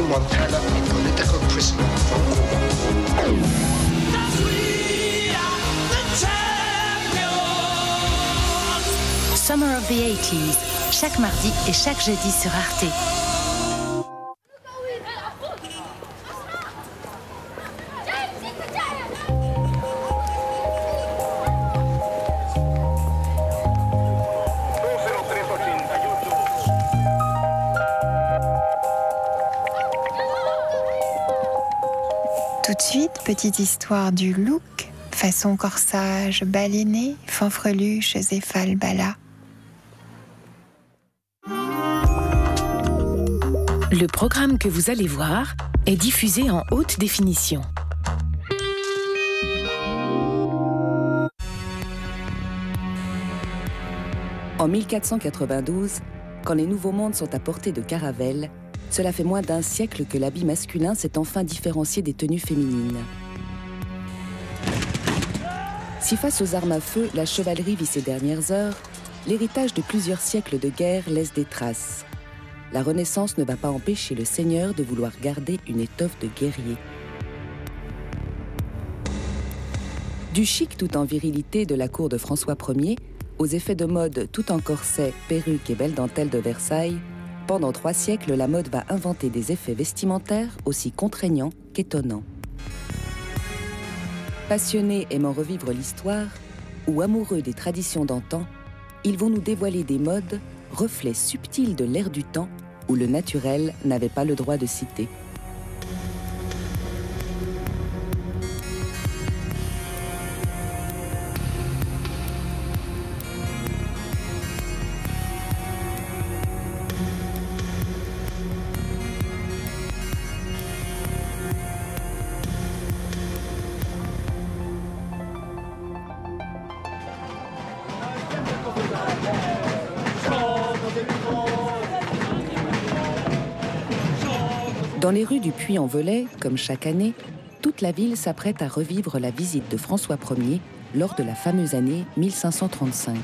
Montana a political prisoner from Cuba. Summer of the 80s, chaque mardi et chaque jeudi sur Arte. Tout de suite, petite histoire du look, façon corsage, baleiné, fanfreluches et falbalas. Le programme que vous allez voir est diffusé en haute définition. En 1492, quand les nouveaux mondes sont à portée de Caravelle, cela fait moins d'un siècle que l'habit masculin s'est enfin différencié des tenues féminines. Si face aux armes à feu, la chevalerie vit ses dernières heures, l'héritage de plusieurs siècles de guerre laisse des traces. La Renaissance ne va pas empêcher le seigneur de vouloir garder une étoffe de guerrier. Du chic tout en virilité de la cour de François Ier, aux effets de mode tout en corset, perruque et belle dentelle de Versailles, pendant 3 siècles, la mode va inventer des effets vestimentaires aussi contraignants qu'étonnants. Passionnés aimant revivre l'histoire, ou amoureux des traditions d'antan, ils vont nous dévoiler des modes, reflets subtils de l'air du temps, où le naturel n'avait pas le droit de citer. Dans les rues du Puy-en-Velay, comme chaque année, toute la ville s'apprête à revivre la visite de François Ier lors de la fameuse année 1535.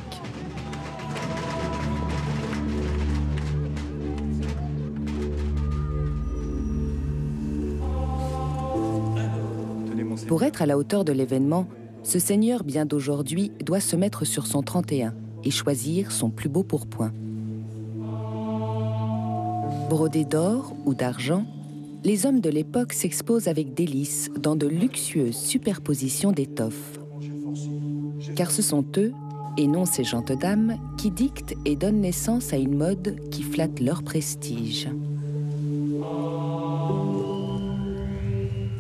Pour être à la hauteur de l'événement, ce seigneur bien d'aujourd'hui doit se mettre sur son 31 et choisir son plus beau pourpoint. Brodé d'or ou d'argent, les hommes de l'époque s'exposent avec délice dans de luxueuses superpositions d'étoffes. Car ce sont eux, et non ces gentes dames, qui dictent et donnent naissance à une mode qui flatte leur prestige.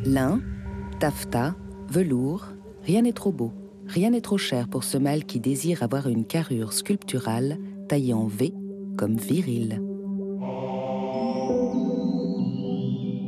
Lin, taffetas, velours, rien n'est trop beau, rien n'est trop cher pour ce mâle qui désire avoir une carrure sculpturale taillée en V comme viril.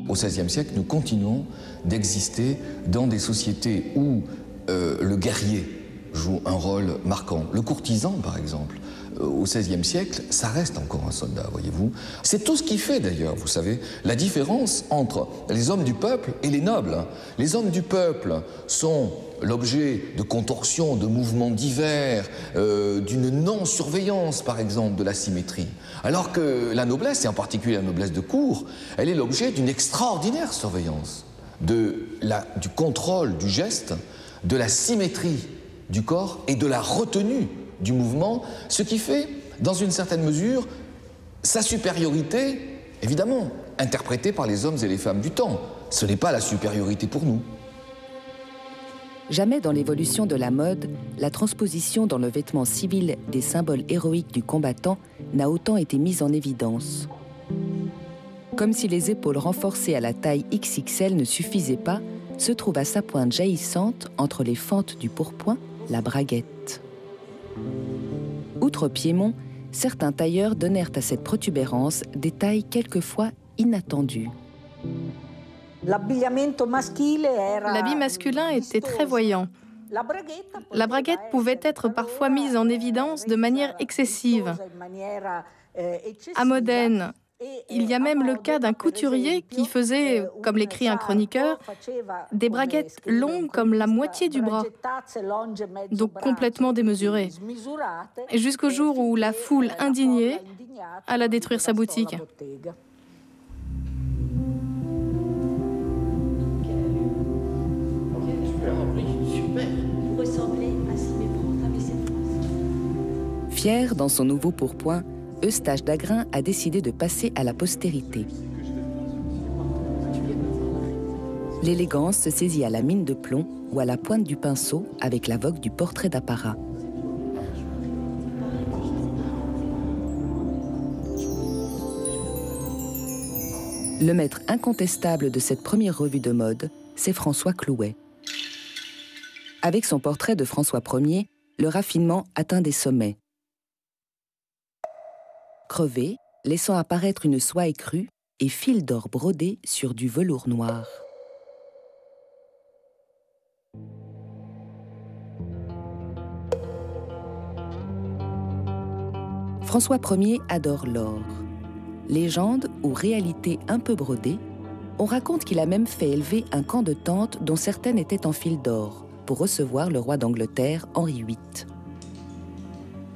Au XVIe siècle, nous continuons d'exister dans des sociétés où le guerrier joue un rôle marquant. Le courtisan, par exemple, au XVIe siècle, ça reste encore un soldat, voyez-vous. C'est tout ce qui fait, d'ailleurs, vous savez, la différence entre les hommes du peuple et les nobles. Les hommes du peuple sont l'objet de contorsions, de mouvements divers, d'une non-surveillance, par exemple, de la symétrie. Alors que la noblesse, et en particulier la noblesse de cour, elle est l'objet d'une extraordinaire surveillance, du contrôle du geste, de la symétrie du corps et de la retenue du mouvement, ce qui fait, dans une certaine mesure, sa supériorité, évidemment, interprétée par les hommes et les femmes du temps. Ce n'est pas la supériorité pour nous. Jamais dans l'évolution de la mode, la transposition dans le vêtement civil des symboles héroïques du combattant n'a autant été mise en évidence. Comme si les épaules renforcées à la taille XXL ne suffisaient pas, se trouve à sa pointe jaillissante, entre les fentes du pourpoint, la braguette. Outre Piémont, certains tailleurs donnèrent à cette protubérance des tailles quelquefois inattendues. L'habit masculin était très voyant. La braguette pouvait être parfois mise en évidence de manière excessive. À Modène, il y a même le cas d'un couturier qui faisait, comme l'écrit un chroniqueur, des braguettes longues comme la moitié du bras, donc complètement démesurées, jusqu'au jour où la foule indignée alla détruire sa boutique. Fier dans son nouveau pourpoint, Eustache d'Agrain a décidé de passer à la postérité. L'élégance se saisit à la mine de plomb ou à la pointe du pinceau avec la vogue du portrait d'apparat. Le maître incontestable de cette première revue de mode, c'est François Clouet. Avec son portrait de François Ier, le raffinement atteint des sommets. Crevé, laissant apparaître une soie écrue et fil d'or brodé sur du velours noir. François Ier adore l'or. Légende ou réalité un peu brodée, on raconte qu'il a même fait élever un camp de tentes dont certaines étaient en fil d'or pour recevoir le roi d'Angleterre, Henri VIII.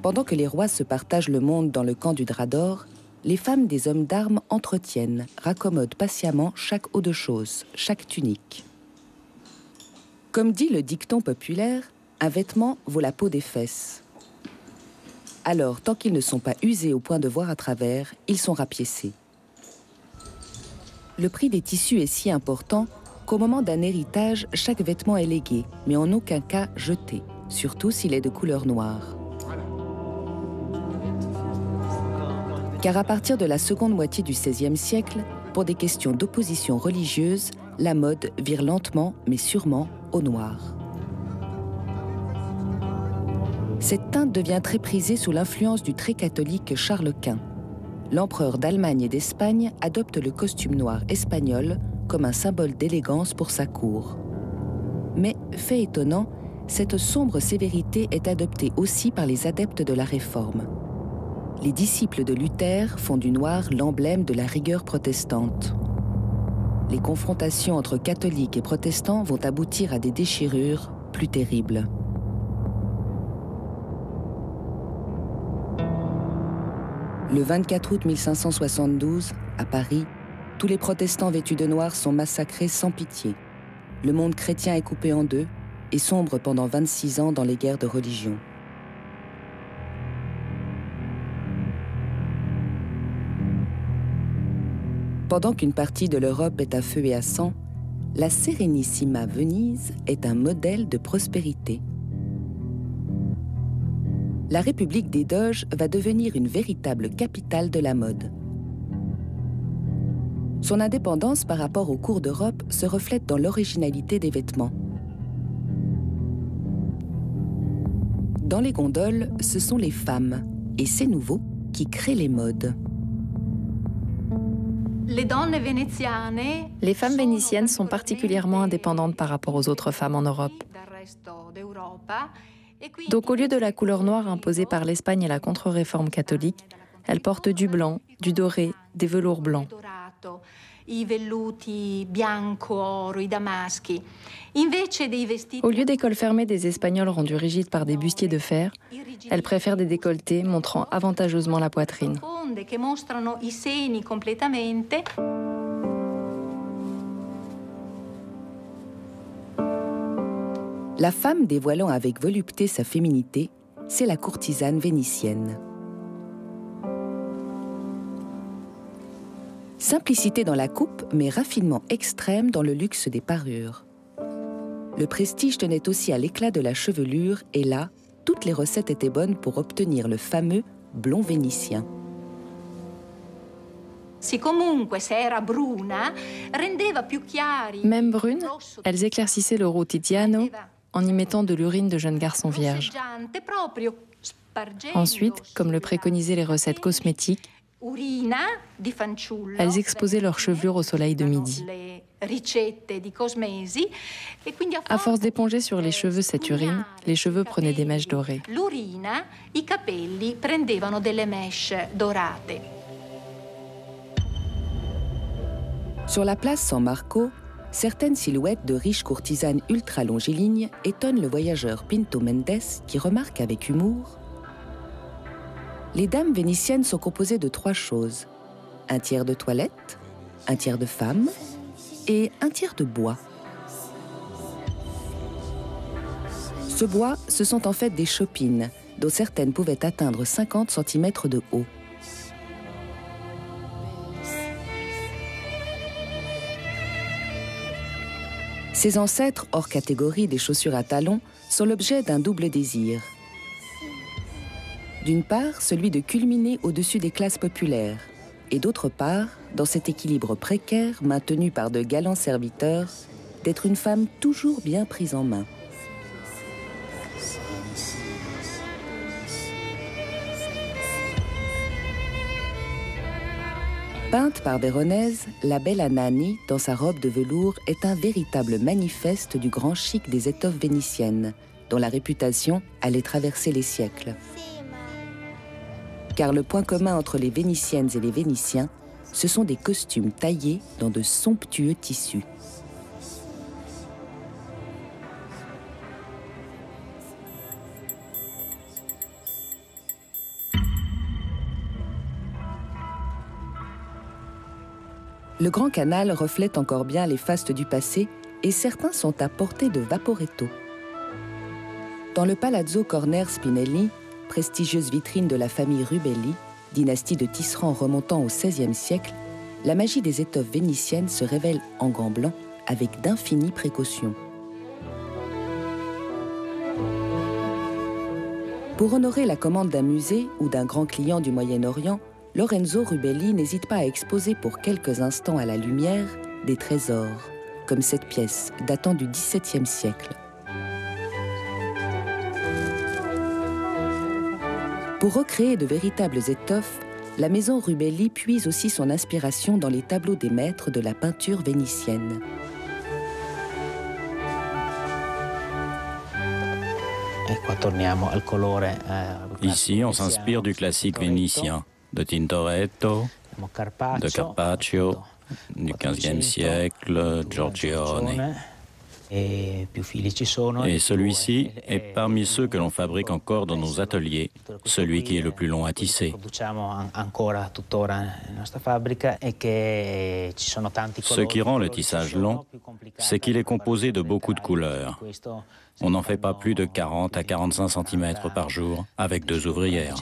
Pendant que les rois se partagent le monde dans le camp du drap d'or, les femmes des hommes d'armes entretiennent, raccommodent patiemment chaque haut de chausse, chaque tunique. Comme dit le dicton populaire, un vêtement vaut la peau des fesses. Alors, tant qu'ils ne sont pas usés au point de voir à travers, ils sont rapiécés. Le prix des tissus est si important qu'au moment d'un héritage, chaque vêtement est légué, mais en aucun cas jeté, surtout s'il est de couleur noire. Car à partir de la seconde moitié du XVIe siècle, pour des questions d'opposition religieuse, la mode vire lentement, mais sûrement, au noir. Cette teinte devient très prisée sous l'influence du très catholique Charles Quint. L'empereur d'Allemagne et d'Espagne adopte le costume noir espagnol comme un symbole d'élégance pour sa cour. Mais, fait étonnant, cette sombre sévérité est adoptée aussi par les adeptes de la Réforme. Les disciples de Luther font du noir l'emblème de la rigueur protestante. Les confrontations entre catholiques et protestants vont aboutir à des déchirures plus terribles. Le 24 août 1572, à Paris, tous les protestants vêtus de noir sont massacrés sans pitié. Le monde chrétien est coupé en deux et sombre pendant 26 ans dans les guerres de religion. Pendant qu'une partie de l'Europe est à feu et à sang, la Sérénissima Venise est un modèle de prospérité. La République des Doges va devenir une véritable capitale de la mode. Son indépendance par rapport aux cours d'Europe se reflète dans l'originalité des vêtements. Dans les gondoles, ce sont les femmes, et c'est nouveau, qui créent les modes. Les femmes vénitiennes sont particulièrement indépendantes par rapport aux autres femmes en Europe. Donc au lieu de la couleur noire imposée par l'Espagne et la contre-réforme catholique, elles portent du blanc, du doré, des velours blancs. Au lieu des cols fermés des Espagnols rendus rigides par des bustiers de fer, elles préfèrent des décolletés montrant avantageusement la poitrine. La femme dévoilant avec volupté sa féminité, c'est la courtisane vénitienne. Simplicité dans la coupe, mais raffinement extrême dans le luxe des parures. Le prestige tenait aussi à l'éclat de la chevelure, et là, toutes les recettes étaient bonnes pour obtenir le fameux blond vénitien. Même brunes, elles éclaircissaient le roux Tiziano en y mettant de l'urine de jeunes garçons vierges. Ensuite, comme le préconisaient les recettes cosmétiques, elles exposaient leurs chevelures au soleil de midi. À force d'éponger sur les cheveux cette urine, les cheveux prenaient des mèches dorées. Sur la place San Marco, certaines silhouettes de riches courtisanes ultra-longilignes étonnent le voyageur Pinto Mendes qui remarque avec humour: les dames vénitiennes sont composées de 3 choses. Un tiers de toilette, un tiers de femmes et un tiers de bois. Ce bois, ce sont en fait des chopines, dont certaines pouvaient atteindre 50 cm de haut. Ces ancêtres, hors catégorie des chaussures à talons, sont l'objet d'un double désir. D'une part, celui de culminer au-dessus des classes populaires, et d'autre part, dans cet équilibre précaire maintenu par de galants serviteurs, d'être une femme toujours bien prise en main. Peinte par Véronèse, la belle Anani, dans sa robe de velours, est un véritable manifeste du grand chic des étoffes vénitiennes, dont la réputation allait traverser les siècles. Car le point commun entre les Vénitiennes et les Vénitiens, ce sont des costumes taillés dans de somptueux tissus. Le Grand Canal reflète encore bien les fastes du passé et certains sont à portée de Vaporetto. Dans le Palazzo Corner Spinelli, prestigieuse vitrine de la famille Rubelli, dynastie de tisserands remontant au XVIe siècle, la magie des étoffes vénitiennes se révèle en gants blancs avec d'infinies précautions. Pour honorer la commande d'un musée ou d'un grand client du Moyen-Orient, Lorenzo Rubelli n'hésite pas à exposer pour quelques instants à la lumière des trésors, comme cette pièce datant du XVIIe siècle. Pour recréer de véritables étoffes, la maison Rubelli puise aussi son inspiration dans les tableaux des maîtres de la peinture vénitienne. Ici, on s'inspire du classique vénitien, de Tintoretto, de Carpaccio, du XVe siècle, Giorgione. Et celui-ci est parmi ceux que l'on fabrique encore dans nos ateliers, celui qui est le plus long à tisser. Ce qui rend le tissage long, c'est qu'il est composé de beaucoup de couleurs. On n'en fait pas plus de 40 à 45 cm par jour avec 2 ouvrières.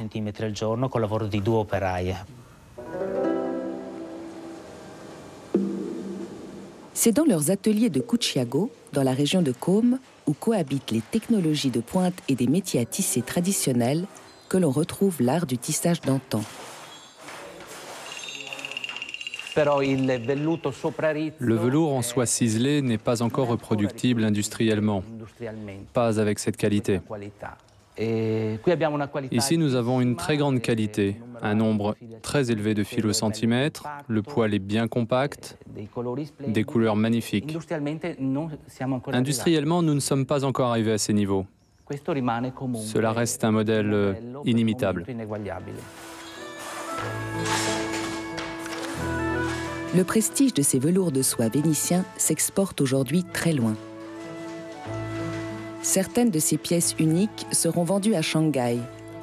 C'est dans leurs ateliers de Cucciago, dans la région de Côme, où cohabitent les technologies de pointe et des métiers à tisser traditionnels, que l'on retrouve l'art du tissage d'antan. Le velours en soie ciselée n'est pas encore reproductible industriellement, pas avec cette qualité. Ici, nous avons une très grande qualité, un nombre très élevé de fils au centimètre, le poil est bien compact, des couleurs magnifiques. Industriellement, nous ne sommes pas encore arrivés à ces niveaux. Cela reste un modèle inimitable. Le prestige de ces velours de soie vénitiens s'exporte aujourd'hui très loin. Certaines de ces pièces uniques seront vendues à Shanghai,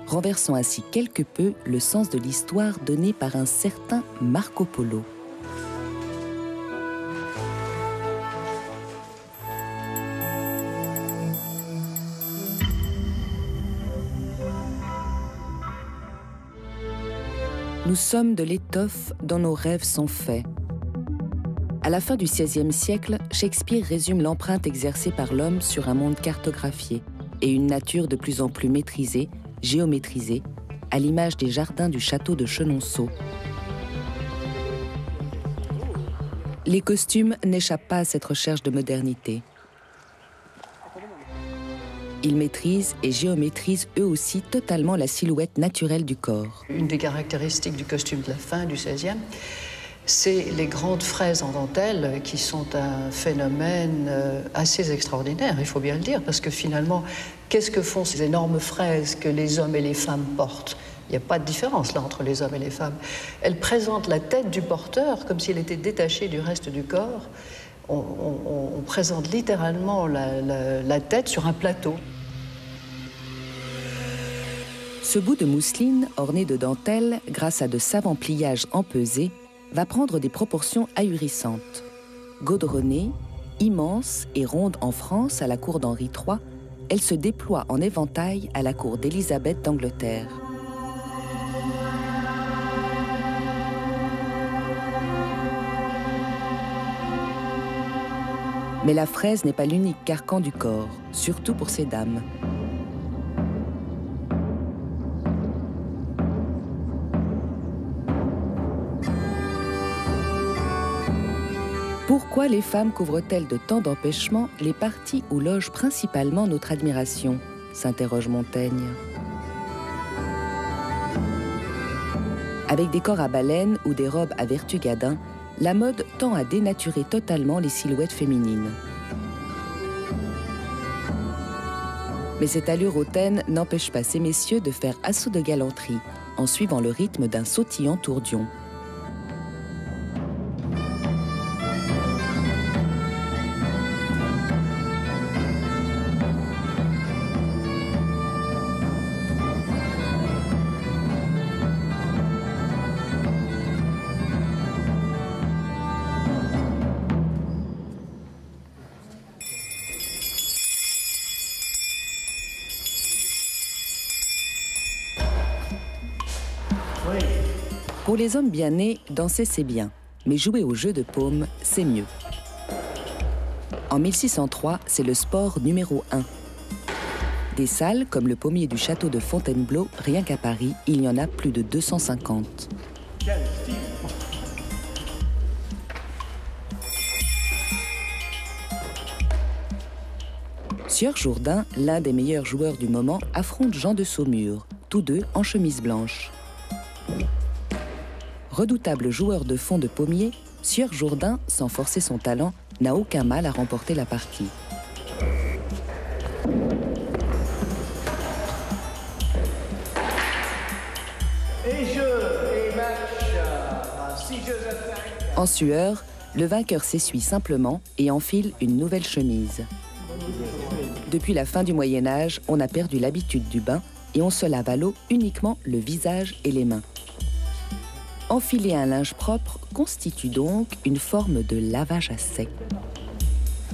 renversant ainsi quelque peu le sens de l'histoire donnée par un certain Marco Polo. Nous sommes de l'étoffe dont nos rêves sont faits. À la fin du XVIe siècle, Shakespeare résume l'empreinte exercée par l'homme sur un monde cartographié et une nature de plus en plus maîtrisée, géométrisée, à l'image des jardins du château de Chenonceau. Les costumes n'échappent pas à cette recherche de modernité. Ils maîtrisent et géométrisent eux aussi totalement la silhouette naturelle du corps. Une des caractéristiques du costume de la fin du XVIe, c'est les grandes fraises en dentelle qui sont un phénomène assez extraordinaire, il faut bien le dire, parce que finalement, qu'est-ce que font ces énormes fraises que les hommes et les femmes portent ? Il n'y a pas de différence là entre les hommes et les femmes. Elles présentent la tête du porteur comme s'il était détaché du reste du corps. On présente littéralement la tête sur un plateau. Ce bout de mousseline, orné de dentelle, grâce à de savants pliages empesés, va prendre des proportions ahurissantes. Gaudronnée, immense et ronde en France à la cour d'Henri III, elle se déploie en éventail à la cour d'Élisabeth d'Angleterre. Mais la fraise n'est pas l'unique carcan du corps, surtout pour ces dames. Pourquoi les femmes couvrent-elles de tant d'empêchements les parties où loge principalement notre admiration ? S'interroge Montaigne. Avec des corps à baleine ou des robes à vertugadin, la mode tend à dénaturer totalement les silhouettes féminines. Mais cette allure hautaine n'empêche pas ces messieurs de faire assaut de galanterie, en suivant le rythme d'un sautillant tourbillon. Pour les hommes bien nés, danser c'est bien, mais jouer au jeu de paume, c'est mieux. En 1603, c'est le sport numéro 1. Des salles, comme le pommier du château de Fontainebleau, rien qu'à Paris, il y en a plus de 250. Sieur Jourdain, l'un des meilleurs joueurs du moment, affronte Jean de Saumur, tous deux en chemise blanche. Redoutable joueur de fond de pommier, Sieur Jourdain, sans forcer son talent, n'a aucun mal à remporter la partie. En sueur, le vainqueur s'essuie simplement et enfile une nouvelle chemise. Depuis la fin du Moyen-Âge, on a perdu l'habitude du bain et on se lave à l'eau uniquement le visage et les mains. Enfiler un linge propre constitue donc une forme de lavage à sec.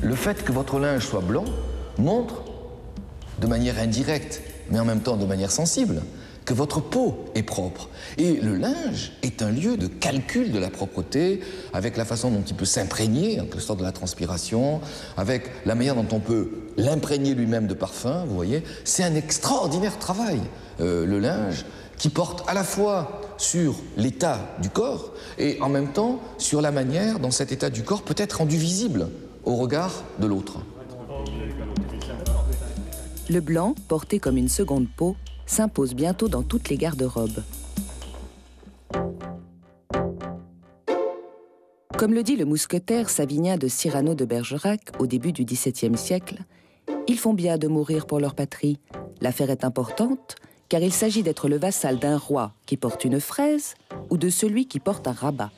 Le fait que votre linge soit blanc montre, de manière indirecte, mais en même temps de manière sensible, que votre peau est propre. Et le linge est un lieu de calcul de la propreté, avec la façon dont il peut s'imprégner, en quelque sorte de la transpiration, avec la manière dont on peut l'imprégner lui-même de parfum, vous voyez. C'est un extraordinaire travail, le linge, qui porte à la fois sur l'état du corps et en même temps sur la manière dont cet état du corps peut être rendu visible au regard de l'autre. Le blanc, porté comme une seconde peau, s'impose bientôt dans toutes les garde-robes. Comme le dit le mousquetaire Savinien de Cyrano de Bergerac au début du XVIIe siècle, ils font bien de mourir pour leur patrie. L'affaire est importante, car il s'agit d'être le vassal d'un roi qui porte une fraise ou de celui qui porte un rabat.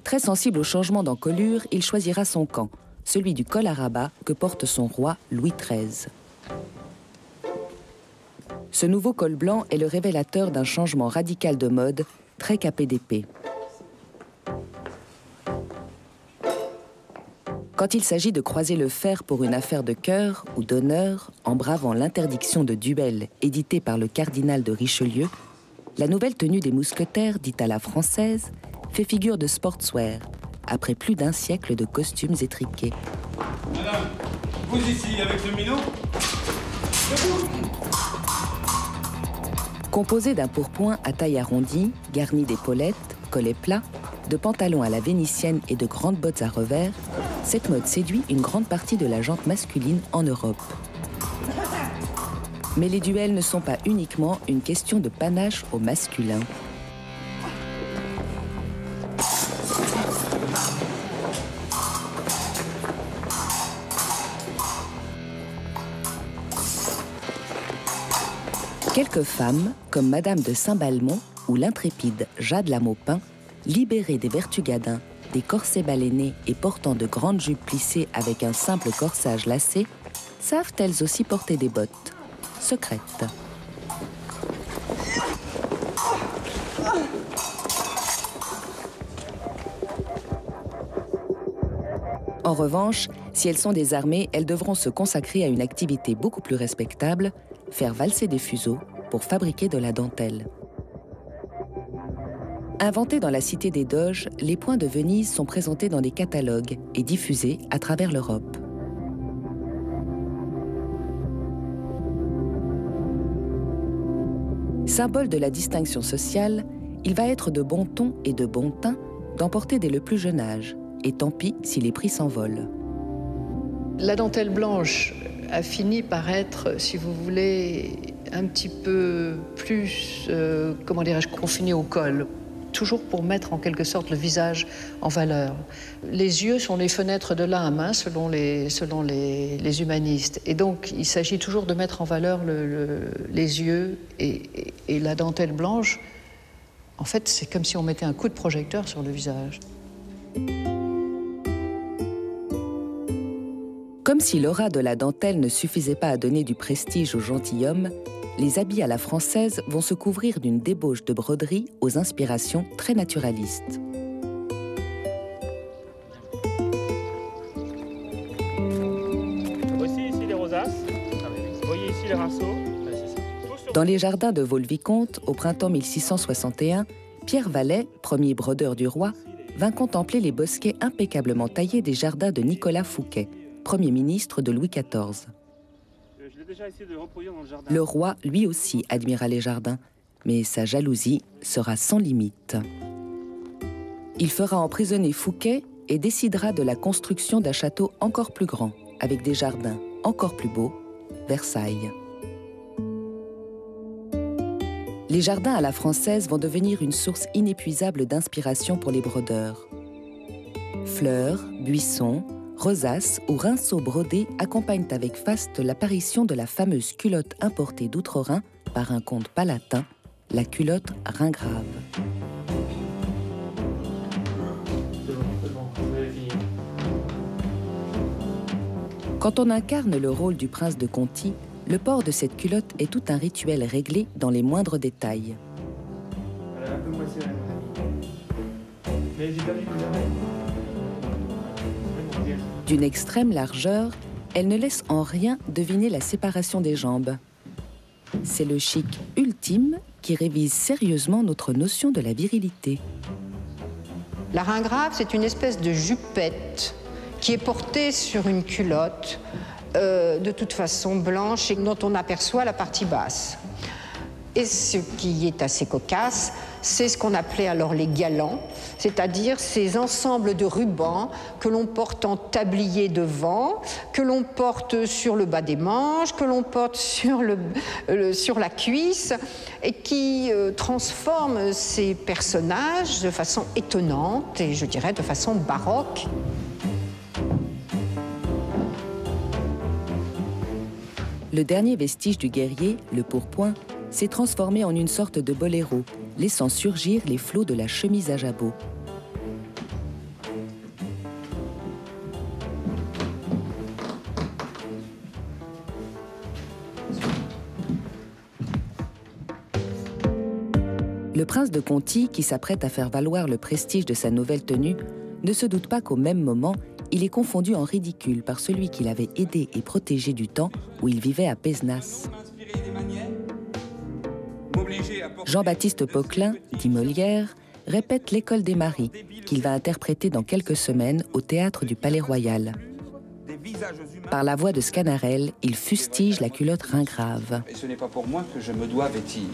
Très sensible au changement d'encolure, il choisira son camp, celui du col à rabat que porte son roi Louis XIII. Ce nouveau col blanc est le révélateur d'un changement radical de mode, très capé d'épée. Quand il s'agit de croiser le fer pour une affaire de cœur ou d'honneur, en bravant l'interdiction de duel éditée par le cardinal de Richelieu, la nouvelle tenue des mousquetaires, dite à la française, fait figure de sportswear, après plus d'un siècle de costumes étriqués. Madame, vous ici avec le minot ? Composé d'un pourpoint à taille arrondie, garni d'épaulettes, collet plat, de pantalons à la vénitienne et de grandes bottes à revers, cette mode séduit une grande partie de la gente masculine en Europe. Mais les duels ne sont pas uniquement une question de panache au masculin. Quelques femmes, comme Madame de Saint-Balmont ou l'intrépide Jade la Maupin, libérées des vertugadins, des corsets balénés et portant de grandes jupes plissées avec un simple corsage lacé, savent elles aussi porter des bottes, secrètes. En revanche, si elles sont désarmées, elles devront se consacrer à une activité beaucoup plus respectable, faire valser des fuseaux pour fabriquer de la dentelle. Inventés dans la cité des Doges, les points de Venise sont présentés dans des catalogues et diffusés à travers l'Europe. Symbole de la distinction sociale, il va être de bon ton et de bon teint d'emporter dès le plus jeune âge, et tant pis si les prix s'envolent. La dentelle blanche a fini par être, si vous voulez, un petit peu plus, comment dirais-je, confinée au col, toujours pour mettre en quelque sorte le visage en valeur. Les yeux sont les fenêtres de l'âme, hein, selon les humanistes. Et donc, il s'agit toujours de mettre en valeur les yeux et la dentelle blanche. En fait, c'est comme si on mettait un coup de projecteur sur le visage. Comme si l'aura de la dentelle ne suffisait pas à donner du prestige aux gentilshommes, les habits à la française vont se couvrir d'une débauche de broderie aux inspirations très naturalistes. Voici ici les rosaces, vous voyez ici les rinceaux. Dans les jardins de Vaux-le-Vicomte, au printemps 1661, Pierre Vallet, premier brodeur du roi, vint contempler les bosquets impeccablement taillés des jardins de Nicolas Fouquet, Premier ministre de Louis XIV. Le roi, lui aussi, admira les jardins, mais sa jalousie sera sans limite. Il fera emprisonner Fouquet et décidera de la construction d'un château encore plus grand, avec des jardins encore plus beaux, Versailles. Les jardins à la française vont devenir une source inépuisable d'inspiration pour les brodeurs. Fleurs, buissons, rosaces ou rinceaux brodés accompagnent avec faste l'apparition de la fameuse culotte importée d'Outre-Rhin par un comte palatin, la culotte Ringrave. Quand on incarne le rôle du prince de Conti, le port de cette culotte est tout un rituel réglé dans les moindres détails. D'une extrême largeur, elle ne laisse en rien deviner la séparation des jambes. C'est le chic ultime qui révise sérieusement notre notion de la virilité. La ringrave, c'est une espèce de jupette qui est portée sur une culotte de toute façon blanche et dont on aperçoit la partie basse. Et ce qui est assez cocasse, c'est ce qu'on appelait alors les galants, c'est-à-dire ces ensembles de rubans que l'on porte en tablier devant, que l'on porte sur le bas des manches, que l'on porte sur la cuisse, et qui transforment ces personnages de façon étonnante et je dirais de façon baroque. Le dernier vestige du guerrier, le pourpoint, s'est transformé en une sorte de boléro, laissant surgir les flots de la chemise à jabot. Le prince de Conti, qui s'apprête à faire valoir le prestige de sa nouvelle tenue, ne se doute pas qu'au même moment, il est confondu en ridicule par celui qu'il avait aidé et protégé du temps où il vivait à Pézenas. Jean-Baptiste Poquelin, dit Molière, répète l'École des Maris, qu'il va interpréter dans quelques semaines au théâtre du Palais-Royal. Par la voix de Sganarelle, il fustige la culotte Ringrave. Et ce n'est pas pour moi que je me dois vêtir.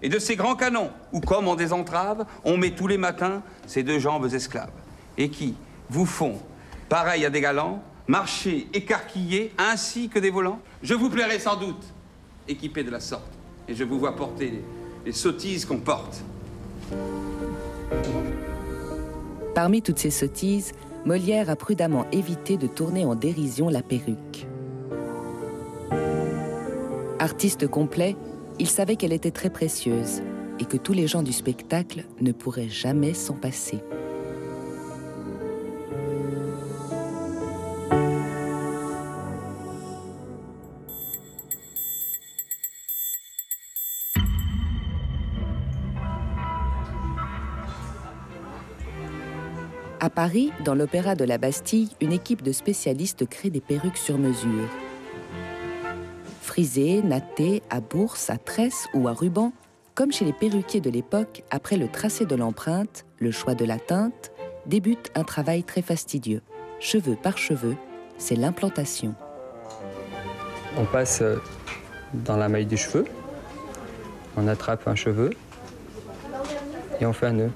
Et de ces grands canons, où comme en des entraves, on met tous les matins ces deux jambes esclaves, et qui vous font, pareil à des galants, marcher écarquillés ainsi que des volants. Je vous plairai sans doute, équipés de la sorte, et je vous vois porter les sottises qu'on porte. Parmi toutes ces sottises, Molière a prudemment évité de tourner en dérision la perruque. Artiste complet, il savait qu'elle était très précieuse et que tous les gens du spectacle ne pourraient jamais s'en passer. À Paris, dans l'Opéra de la Bastille, une équipe de spécialistes crée des perruques sur mesure. Frisées, nattées, à bourse, à tresse ou à ruban, comme chez les perruquiers de l'époque, après le tracé de l'empreinte, le choix de la teinte, débute un travail très fastidieux. Cheveu par cheveu, c'est l'implantation. On passe dans la maille du cheveu, on attrape un cheveu et on fait un nœud.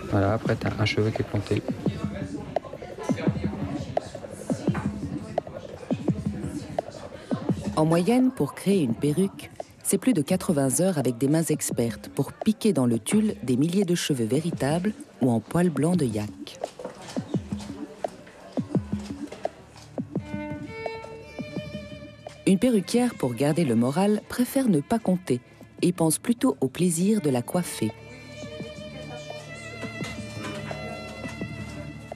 Voilà, après tu as un cheveu qui est planté. En moyenne, pour créer une perruque, c'est plus de 80 heures avec des mains expertes pour piquer dans le tulle des milliers de cheveux véritables ou en poils blancs de yak. Une perruquière, pour garder le moral, préfère ne pas compter et pense plutôt au plaisir de la coiffer.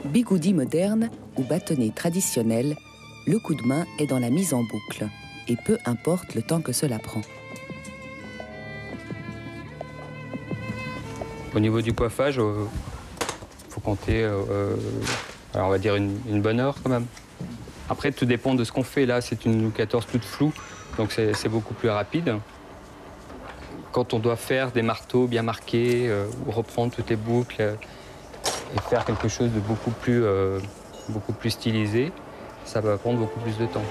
Bigoudi moderne ou bâtonnet traditionnel, le coup de main est dans la mise en boucle. Et peu importe le temps que cela prend. Au niveau du coiffage, il faut compter, alors on va dire une bonne heure quand même. Après, tout dépend de ce qu'on fait. Là, c'est une Louis XIV toute floue, donc c'est beaucoup plus rapide. Quand on doit faire des marteaux bien marqués, ou reprendre toutes les boucles et faire quelque chose de beaucoup plus stylisé, ça va prendre beaucoup plus de temps.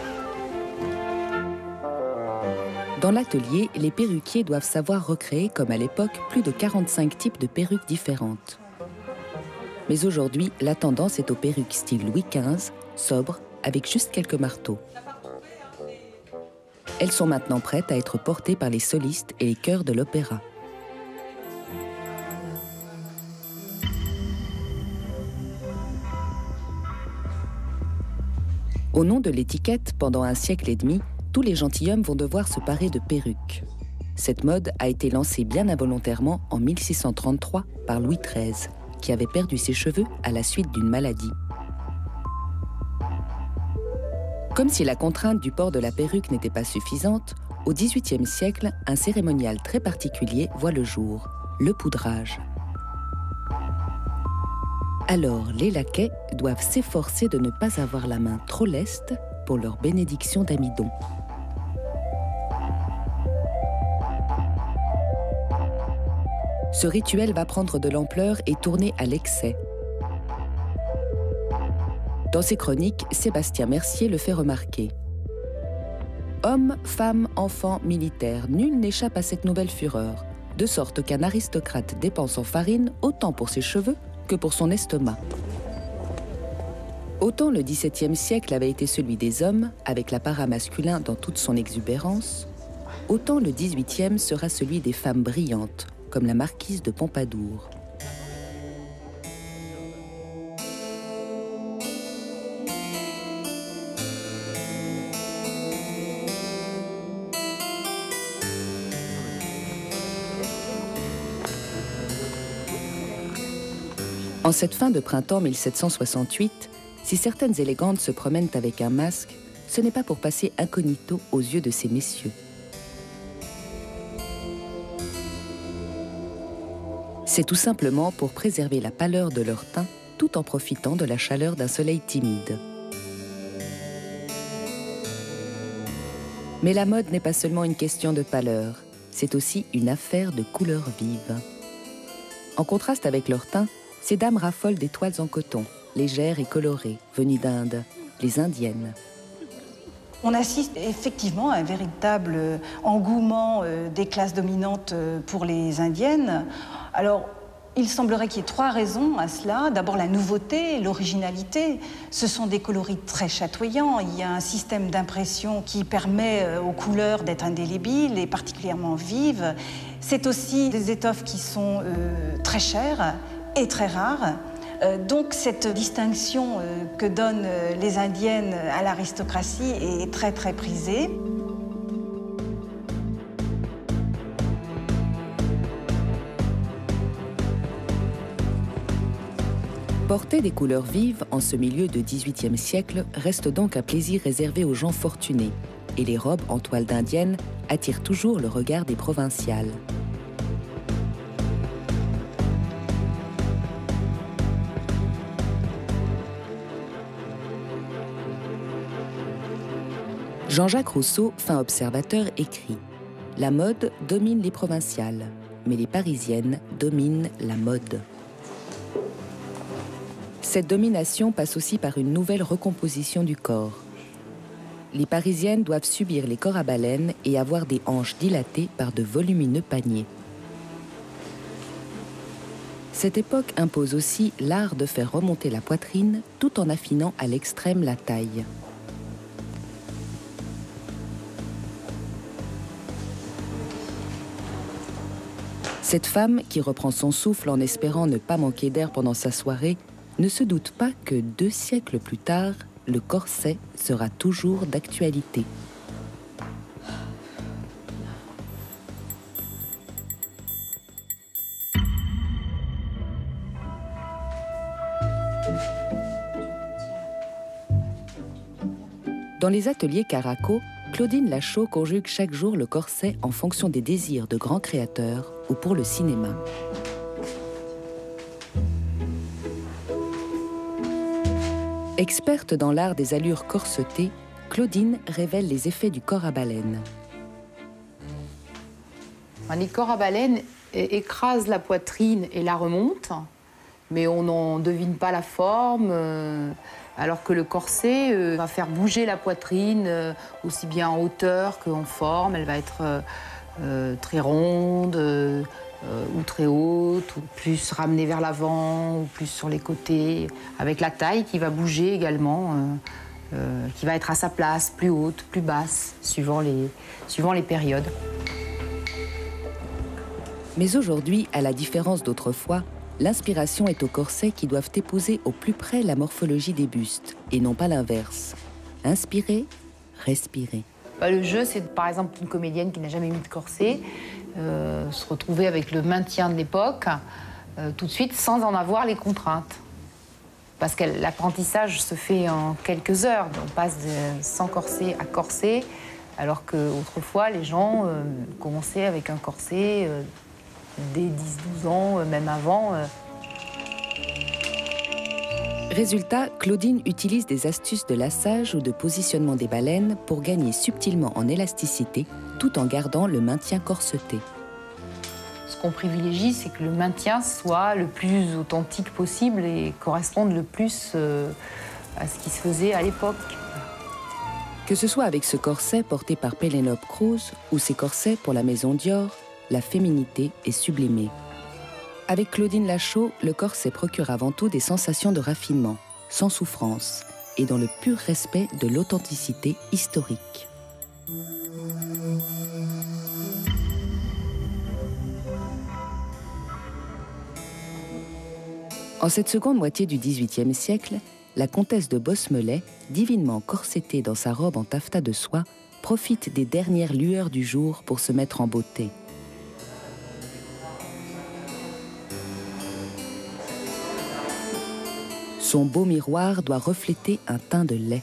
Dans l'atelier, les perruquiers doivent savoir recréer, comme à l'époque, plus de 45 types de perruques différentes. Mais aujourd'hui, la tendance est aux perruques style Louis XV, sobres, avec juste quelques marteaux. Elles sont maintenant prêtes à être portées par les solistes et les chœurs de l'opéra. Au nom de l'étiquette, pendant un siècle et demi, tous les gentilshommes vont devoir se parer de perruques. Cette mode a été lancée bien involontairement en 1633 par Louis XIII, qui avait perdu ses cheveux à la suite d'une maladie. Comme si la contrainte du port de la perruque n'était pas suffisante, au XVIIIe siècle, un cérémonial très particulier voit le jour, le poudrage. Alors, les laquais doivent s'efforcer de ne pas avoir la main trop leste pour leur bénédiction d'amidon. Ce rituel va prendre de l'ampleur et tourner à l'excès. Dans ses chroniques, Sébastien Mercier le fait remarquer. Hommes, femmes, enfants, militaires, nul n'échappe à cette nouvelle fureur, de sorte qu'un aristocrate dépense en farine autant pour ses cheveux que pour son estomac. Autant le XVIIe siècle avait été celui des hommes, avec l'apparat masculin dans toute son exubérance, autant le XVIIIe sera celui des femmes brillantes, comme la marquise de Pompadour. En cette fin de printemps 1768, si certaines élégantes se promènent avec un masque, ce n'est pas pour passer incognito aux yeux de ces messieurs. C'est tout simplement pour préserver la pâleur de leur teint tout en profitant de la chaleur d'un soleil timide. Mais la mode n'est pas seulement une question de pâleur, c'est aussi une affaire de couleurs vives. En contraste avec leur teint, ces dames raffolent des toiles en coton, légères et colorées, venues d'Inde, les indiennes. On assiste effectivement à un véritable engouement des classes dominantes pour les indiennes. Alors, il semblerait qu'il y ait trois raisons à cela. D'abord, la nouveauté, l'originalité. Ce sont des coloris très chatoyants. Il y a un système d'impression qui permet aux couleurs d'être indélébiles et particulièrement vives. C'est aussi des étoffes qui sont très chères et très rares. Donc cette distinction que donnent les indiennes à l'aristocratie est très très prisée. Porter des couleurs vives en ce milieu de XVIIIe siècle reste donc un plaisir réservé aux gens fortunés, et les robes en toile d'indienne attirent toujours le regard des provinciales. Jean-Jacques Rousseau, fin observateur, écrit « La mode domine les provinciales, mais les parisiennes dominent la mode ». Cette domination passe aussi par une nouvelle recomposition du corps. Les parisiennes doivent subir les corps à baleine et avoir des hanches dilatées par de volumineux paniers. Cette époque impose aussi l'art de faire remonter la poitrine tout en affinant à l'extrême la taille. Cette femme, qui reprend son souffle en espérant ne pas manquer d'air pendant sa soirée, ne se doute pas que 2 siècles plus tard, le corset sera toujours d'actualité. Dans les ateliers Caraco, Claudine Lachaud conjugue chaque jour le corset en fonction des désirs de grands créateurs ou pour le cinéma. Experte dans l'art des allures corsetées, Claudine révèle les effets du corps à baleine. Les corps à baleine écrasent la poitrine et la remontent, mais on n'en devine pas la forme, alors que le corset va faire bouger la poitrine aussi bien en hauteur qu'en forme. Elle va être très ronde, ou très haute, ou plus ramenée vers l'avant, ou plus sur les côtés, avec la taille qui va bouger également, qui va être à sa place, plus haute, plus basse, suivant les périodes. Mais aujourd'hui, à la différence d'autrefois, l'inspiration est aux corsets qui doivent épouser au plus près la morphologie des bustes, et non pas l'inverse. Inspirer, respirer. Le jeu, c'est par exemple une comédienne qui n'a jamais mis de corset, se retrouver avec le maintien de l'époque, tout de suite, sans en avoir les contraintes. Parce que l'apprentissage se fait en quelques heures. On passe sans corset à corset, alors qu'autrefois, les gens commençaient avec un corset dès 10-12 ans, même avant. Résultat, Claudine utilise des astuces de lassage ou de positionnement des baleines pour gagner subtilement en élasticité, tout en gardant le maintien corseté. Ce qu'on privilégie, c'est que le maintien soit le plus authentique possible et corresponde le plus à ce qui se faisait à l'époque. Que ce soit avec ce corset porté par Penélope Cruz ou ces corsets pour la maison Dior, la féminité est sublimée. Avec Claudine Lachaud, le corset procure avant tout des sensations de raffinement, sans souffrance, et dans le pur respect de l'authenticité historique. En cette seconde moitié du XVIIIe siècle, la comtesse de Bosmeulet, divinement corsetée dans sa robe en taffetas de soie, profite des dernières lueurs du jour pour se mettre en beauté. Son beau miroir doit refléter un teint de lait.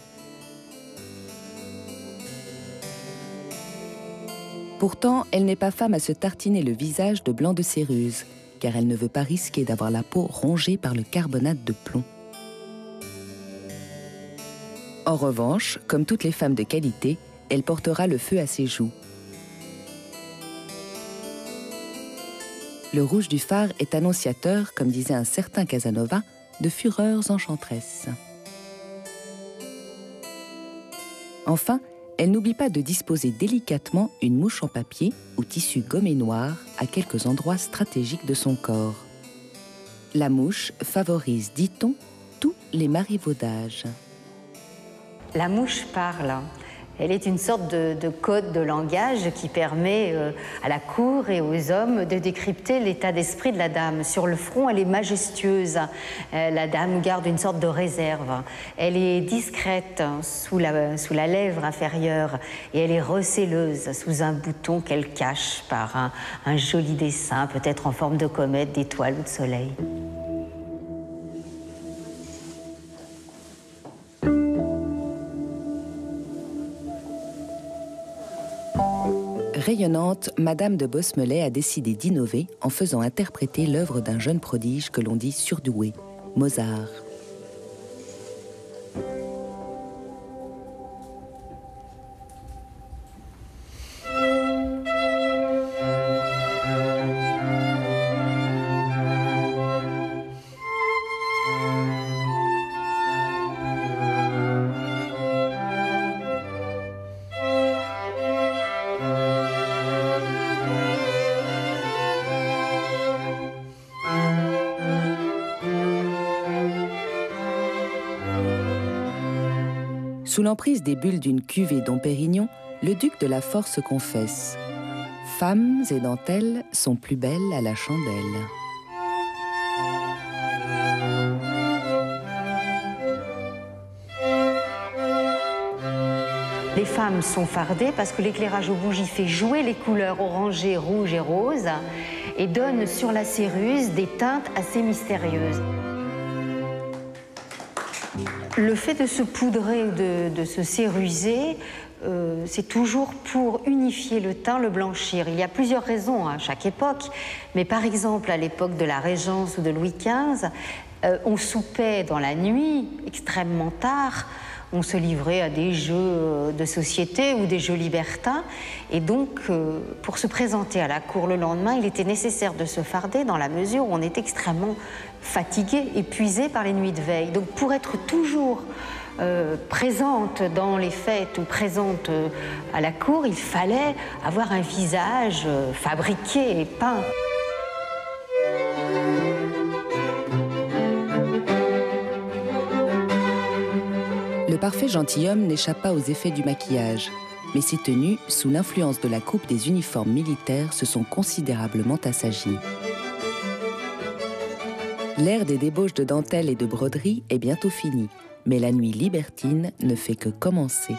Pourtant, elle n'est pas femme à se tartiner le visage de blanc de céruse, car elle ne veut pas risquer d'avoir la peau rongée par le carbonate de plomb. En revanche, comme toutes les femmes de qualité, elle portera le feu à ses joues. Le rouge du fard est annonciateur, comme disait un certain Casanova, de fureurs enchanteresses. Enfin, elle n'oublie pas de disposer délicatement une mouche en papier ou tissu gommé noir à quelques endroits stratégiques de son corps. La mouche favorise, dit-on, tous les marivaudages. La mouche parle. Elle est une sorte de code de langage qui permet à la cour et aux hommes de décrypter l'état d'esprit de la dame. Sur le front, elle est majestueuse. La dame garde une sorte de réserve. Elle est discrète sous la lèvre inférieure et elle est recéleuse sous un bouton qu'elle cache par un joli dessin, peut-être en forme de comète, d'étoile ou de soleil. Rayonnante, Madame de Bosmeulet a décidé d'innover en faisant interpréter l'œuvre d'un jeune prodige que l'on dit surdoué, Mozart. Sous l'emprise des bulles d'une cuvée Dom Pérignon, le duc de la Force se confesse. Femmes et dentelles sont plus belles à la chandelle. Les femmes sont fardées parce que l'éclairage aux bougies fait jouer les couleurs orangées, rouges et roses et donne sur la céruse des teintes assez mystérieuses. Le fait de se poudrer ou de se céruser, c'est toujours pour unifier le teint, le blanchir. Il y a plusieurs raisons à chaque époque, mais par exemple à l'époque de la Régence ou de Louis XV, on soupait dans la nuit, extrêmement tard, on se livrait à des jeux de société ou des jeux libertins, et donc pour se présenter à la cour le lendemain, il était nécessaire de se farder dans la mesure où on était extrêmement fatigué, épuisé par les nuits de veille. Donc pour être toujours présente dans les fêtes ou présente à la cour, il fallait avoir un visage fabriqué et peint. Le parfait gentilhomme n'échappe pas aux effets du maquillage, mais ses tenues, sous l'influence de la coupe des uniformes militaires, se sont considérablement assagies. L'ère des débauches de dentelle et de broderie est bientôt finie, mais la nuit libertine ne fait que commencer.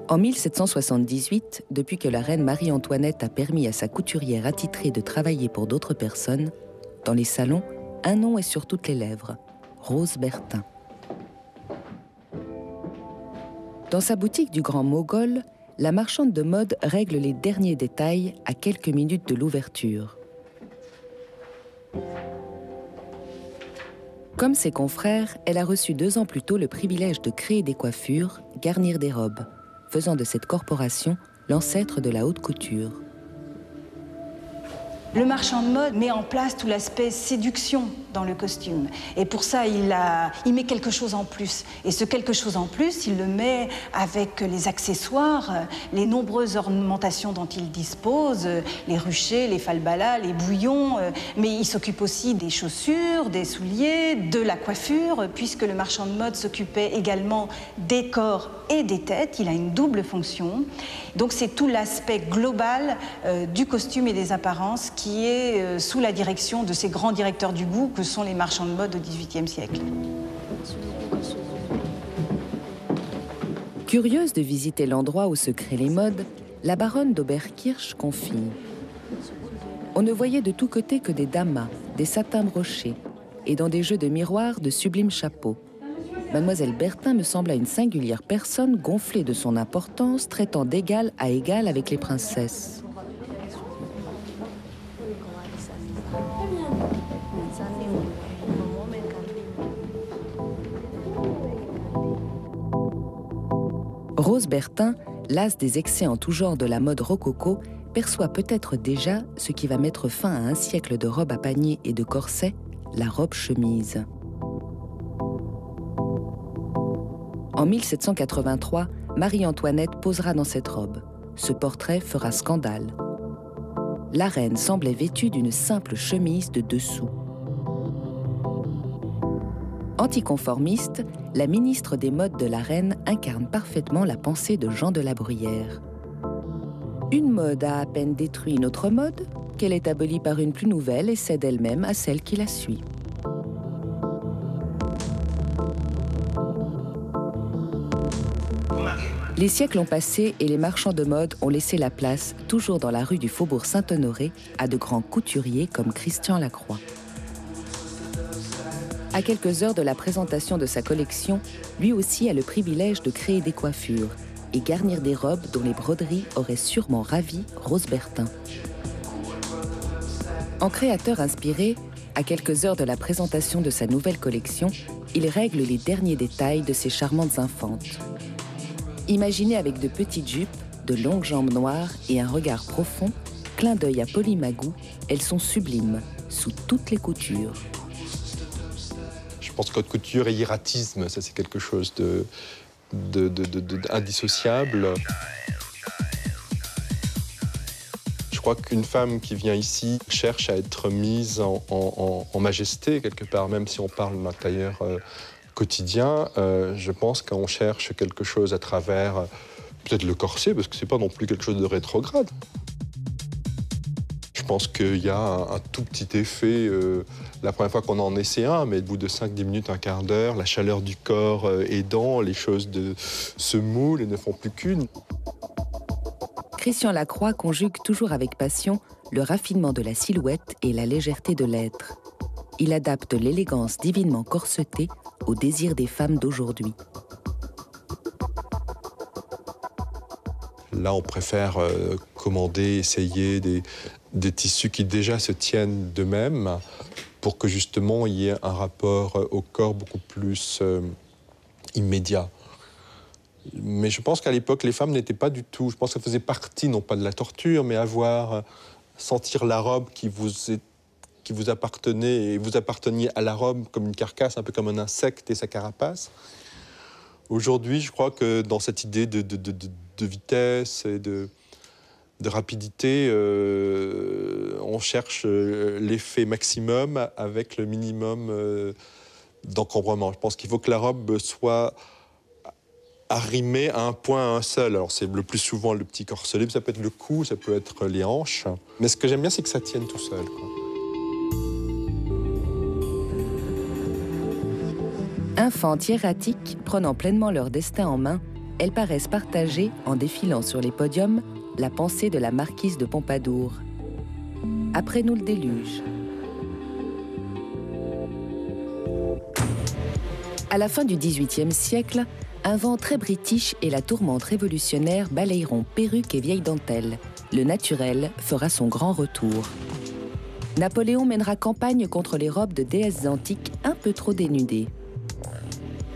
En 1778, depuis que la reine Marie-Antoinette a permis à sa couturière attitrée de travailler pour d'autres personnes, dans les salons, un nom est sur toutes les lèvres, Rose Bertin. Dans sa boutique du Grand Mogol, la marchande de mode règle les derniers détails à quelques minutes de l'ouverture. Comme ses confrères, elle a reçu 2 ans plus tôt le privilège de créer des coiffures, garnir des robes, faisant de cette corporation l'ancêtre de la haute couture. Le marchand de mode met en place tout l'aspect séduction dans le costume. Et pour ça, il met quelque chose en plus. Et ce quelque chose en plus, il le met avec les accessoires, les nombreuses ornementations dont il dispose, les ruchers, les falbalas, les bouillons. Mais il s'occupe aussi des chaussures, des souliers, de la coiffure, puisque le marchand de mode s'occupait également des corps et des têtes. Il a une double fonction. Donc c'est tout l'aspect global du costume et des apparences qui est sous la direction de ces grands directeurs du goût que sont les marchands de mode au XVIIIe siècle. Curieuse de visiter l'endroit où se créent les modes, la baronne d'Oberkirch confie. On ne voyait de tous côtés que des damas, des satins brochés, et dans des jeux de miroirs, de sublimes chapeaux. Mademoiselle Bertin me sembla une singulière personne gonflée de son importance, traitant d'égal à égal avec les princesses. Rose Bertin, lasse des excès en tout genre de la mode rococo, perçoit peut-être déjà ce qui va mettre fin à un siècle de robes à panier et de corsets, la robe-chemise. En 1783, Marie-Antoinette posera dans cette robe. Ce portrait fera scandale. La reine semblait vêtue d'une simple chemise de dessous. Anticonformiste, la ministre des Modes de la reine incarne parfaitement la pensée de Jean de la Bruyère. Une mode a à peine détruit une autre mode, qu'elle est abolie par une plus nouvelle et cède elle-même à celle qui la suit. Les siècles ont passé et les marchands de mode ont laissé la place, toujours dans la rue du Faubourg Saint-Honoré, à de grands couturiers comme Christian Lacroix. À quelques heures de la présentation de sa collection, lui aussi a le privilège de créer des coiffures et garnir des robes dont les broderies auraient sûrement ravi Rose Bertin. En créateur inspiré, à quelques heures de la présentation de sa nouvelle collection, il règle les derniers détails de ses charmantes infantes. Imaginées avec de petites jupes, de longues jambes noires et un regard profond, clin d'œil à Polymagou, elles sont sublimes, sous toutes les coutures. Je pense qu'haute couture et hiératisme, ça c'est quelque chose indissociable. Je crois qu'une femme qui vient ici cherche à être mise en majesté quelque part, même si on parle d'un tailleur quotidien. Je pense qu'on cherche quelque chose à travers peut-être le corset, parce que c'est pas non plus quelque chose de rétrograde. Je pense qu'il y a un tout petit effet, la première fois qu'on en essaie un, mais au bout de 5-10 minutes, un quart d'heure, la chaleur du corps aidant, les choses se moulent et ne font plus qu'une. Christian Lacroix conjugue toujours avec passion le raffinement de la silhouette et la légèreté de l'être. Il adapte l'élégance divinement corsetée au désir des femmes d'aujourd'hui. Là, on préfère commander, essayer des tissus qui déjà se tiennent d'eux-mêmes pour que justement il y ait un rapport au corps beaucoup plus immédiat. Mais je pense qu'à l'époque, les femmes n'étaient pas du tout... Je pense qu'elles faisaient partie, non pas de la torture, mais sentir la robe qui vous appartenait, et vous apparteniez à la robe comme une carcasse, un peu comme un insecte et sa carapace. Aujourd'hui, je crois que dans cette idée de vitesse et de rapidité, on cherche l'effet maximum avec le minimum d'encombrement. Je pense qu'il faut que la robe soit arrimée à un point, à un seul. Alors c'est le plus souvent le petit corselet, ça peut être le cou, ça peut être les hanches. Mais ce que j'aime bien, c'est que ça tienne tout seul, quoi. Infantes hiératiques, prenant pleinement leur destin en main, elles paraissent partager, en défilant sur les podiums, la pensée de la marquise de Pompadour. Après nous le déluge. À la fin du XVIIIe siècle, un vent très british et la tourmente révolutionnaire balayeront perruques et vieilles dentelles. Le naturel fera son grand retour. Napoléon mènera campagne contre les robes de déesses antiques un peu trop dénudées.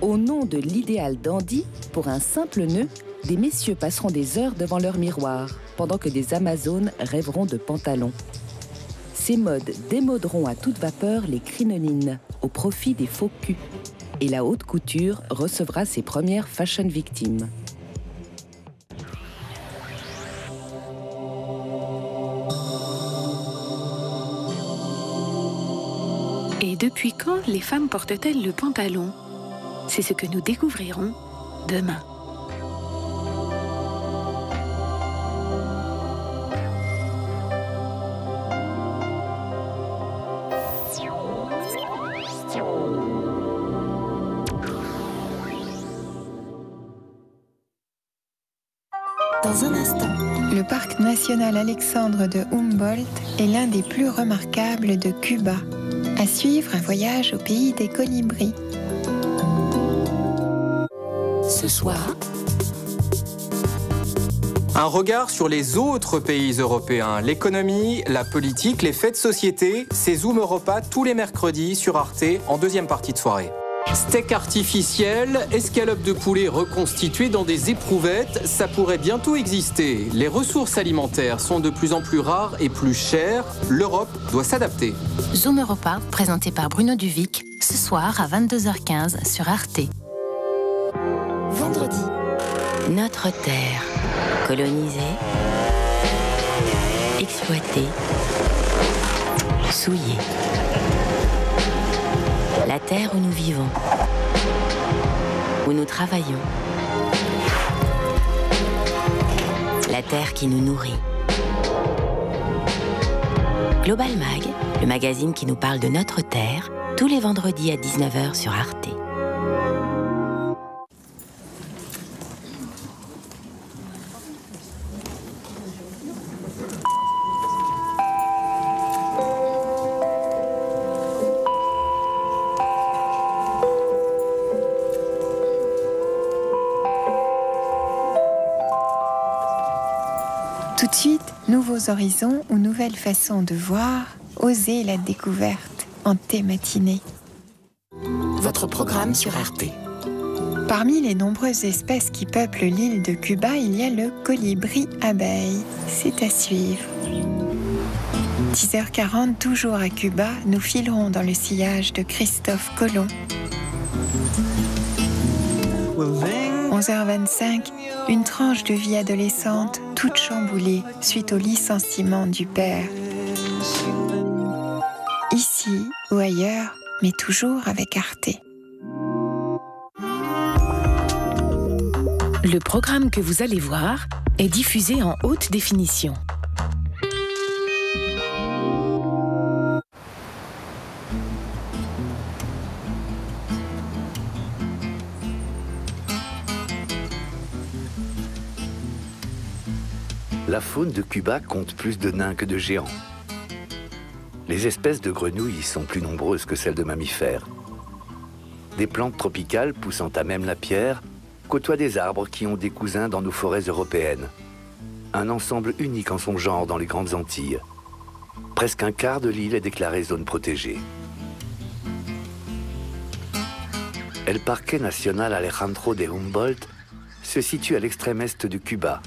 Au nom de l'idéal dandy, pour un simple nœud, des messieurs passeront des heures devant leur miroir, pendant que des amazones rêveront de pantalons. Ces modes démoderont à toute vapeur les crinolines, au profit des faux culs. Et la haute couture recevra ses premières fashion victimes. Et depuis quand les femmes portent-elles le pantalon ? C'est ce que nous découvrirons demain. Dans un instant, le parc national Alexandre de Humboldt est l'un des plus remarquables de Cuba. À suivre, un voyage au pays des colibris. Ce soir, un regard sur les autres pays européens, l'économie, la politique, les faits de société, c'est Zoom Europa tous les mercredis sur Arte en deuxième partie de soirée. Steak artificiel, escalope de poulet reconstituée dans des éprouvettes, ça pourrait bientôt exister. Les ressources alimentaires sont de plus en plus rares et plus chères. L'Europe doit s'adapter. Zoom Europa, présenté par Bruno Duvic, ce soir à 22h15 sur Arte. Vendredi. Notre terre, colonisée, exploitée, souillée. La terre où nous vivons, où nous travaillons. La terre qui nous nourrit. Global Mag, le magazine qui nous parle de notre terre, tous les vendredis à 19h sur Arte. Tout de suite, nouveaux horizons ou nouvelles façons de voir, oser la découverte en thé matinée. Votre programme sur Arte. Parmi les nombreuses espèces qui peuplent l'île de Cuba, il y a le colibri abeille. C'est à suivre. 10h40, toujours à Cuba, nous filerons dans le sillage de Christophe Colomb. On 11h25, une tranche de vie adolescente toute chamboulée suite au licenciement du père. Ici ou ailleurs, mais toujours avec Arte. Le programme que vous allez voir est diffusé en haute définition. La faune de Cuba compte plus de nains que de géants. Les espèces de grenouilles y sont plus nombreuses que celles de mammifères. Des plantes tropicales poussant à même la pierre côtoient des arbres qui ont des cousins dans nos forêts européennes. Un ensemble unique en son genre dans les Grandes Antilles. Presque un quart de l'île est déclaré zone protégée. El Parque Nacional Alejandro de Humboldt se situe à l'extrême est du Cuba,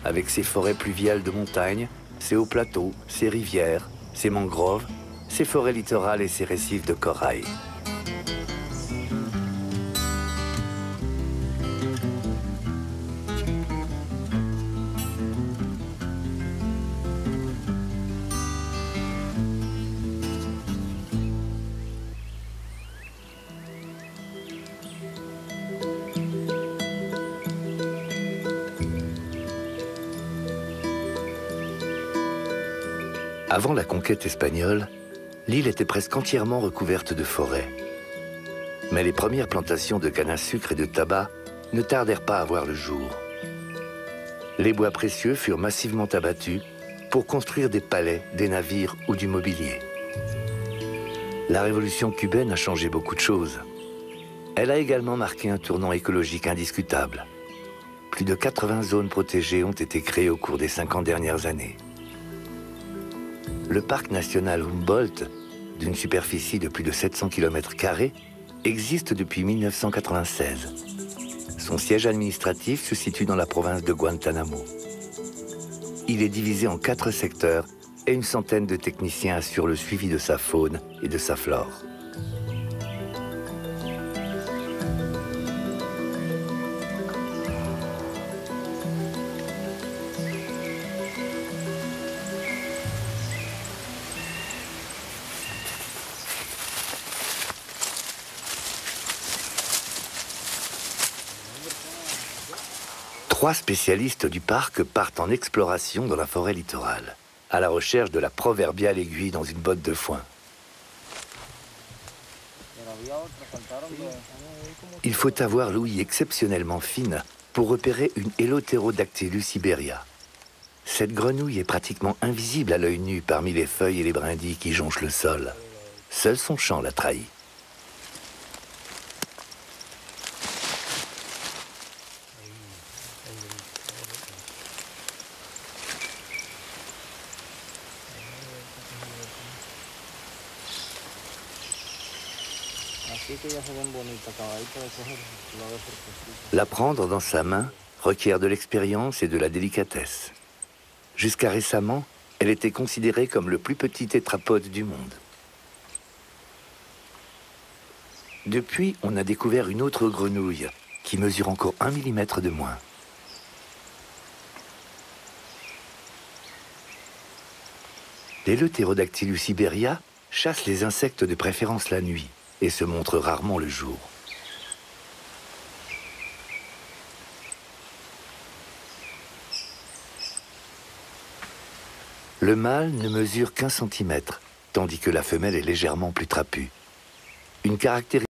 avec ses forêts pluviales de montagne, ses hauts plateaux, ses rivières, ses mangroves, ses forêts littorales et ses récifs de corail. Avant la conquête espagnole, l'île était presque entièrement recouverte de forêts. Mais les premières plantations de canne à sucre et de tabac ne tardèrent pas à voir le jour. Les bois précieux furent massivement abattus pour construire des palais, des navires ou du mobilier. La révolution cubaine a changé beaucoup de choses. Elle a également marqué un tournant écologique indiscutable. Plus de 80 zones protégées ont été créées au cours des 50 dernières années. Le parc national Humboldt, d'une superficie de plus de 700 km², existe depuis 1996. Son siège administratif se situe dans la province de Guantanamo. Il est divisé en 4 secteurs et une centaine de techniciens assurent le suivi de sa faune et de sa flore. Trois spécialistes du parc partent en exploration dans la forêt littorale, à la recherche de la proverbiale aiguille dans une botte de foin. Il faut avoir l'ouïe exceptionnellement fine pour repérer une Eleutherodactylus iberia. Cette grenouille est pratiquement invisible à l'œil nu parmi les feuilles et les brindilles qui jonchent le sol. Seul son chant la trahit. La prendre dans sa main requiert de l'expérience et de la délicatesse. Jusqu'à récemment, elle était considérée comme le plus petit tétrapode du monde. Depuis, on a découvert une autre grenouille qui mesure encore 1 mm de moins. L'Eleutherodactylus iberia chasse les insectes de préférence la nuit et se montre rarement le jour. Le mâle ne mesure qu'1 cm, tandis que la femelle est légèrement plus trapue. Une caractéristique